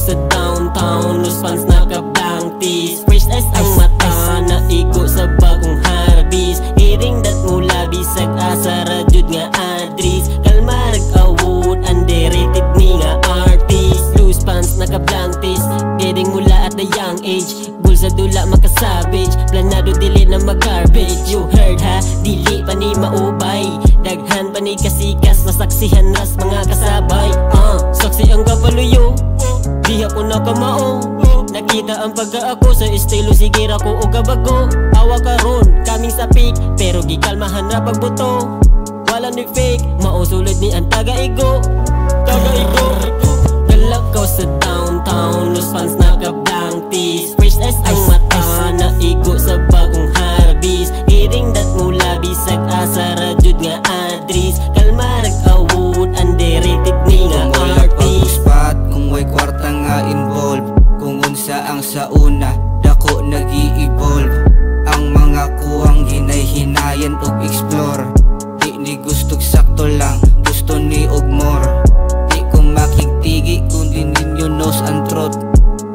sa downtown, los fans naka-blank tees. Fresh as ang mata, naigo sa bagong harbis. Iring dat mula bisag asara jud nga adris. Kalma nag-award, underrated ni nga artist. Loose pants naka-blank tees, getting mula at a young age. Bull sa dula makasavage, planado dili na mag-garbage. You heard ha, dili pa ni maubay. Daghan pa ni kasikas, nasaksihan nas mga kasabay. Saksi ang kapaluyo, di ako nakamao. Nakita ang pagka-ako sa estilo, sige ra ko o gabago. Awa karon, kaming sa peak, pero gikalmahan ra pagbuto. Wala ni fake, mausulod ni ang taga-igo. Taga-igo, galak ko sa downtown, los fans naka-blank tees. Fresh as ang mata, naigo sa bagong harbis. Iring dat mula bisag asara jud nga adris. Kalma nag-award, underrated ni nga artist. Kung way kwarta nga involved, kung unsa ang sa una, dako nag-i-evolve. Ang mga kuwang hinay-hinayan ug explore. Di ni gustog sakto lang, gusto ni og more. Di ko makigtigi kundi ninyo nose and throat.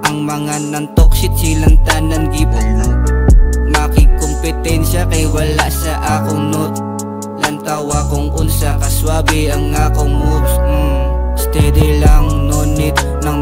Ang mga nan-toxic silang tanan gibong makikompetensya kay wala sa akong note. Lantawa kung unsa kaswabe ang akong moves. Steady lang, no need ng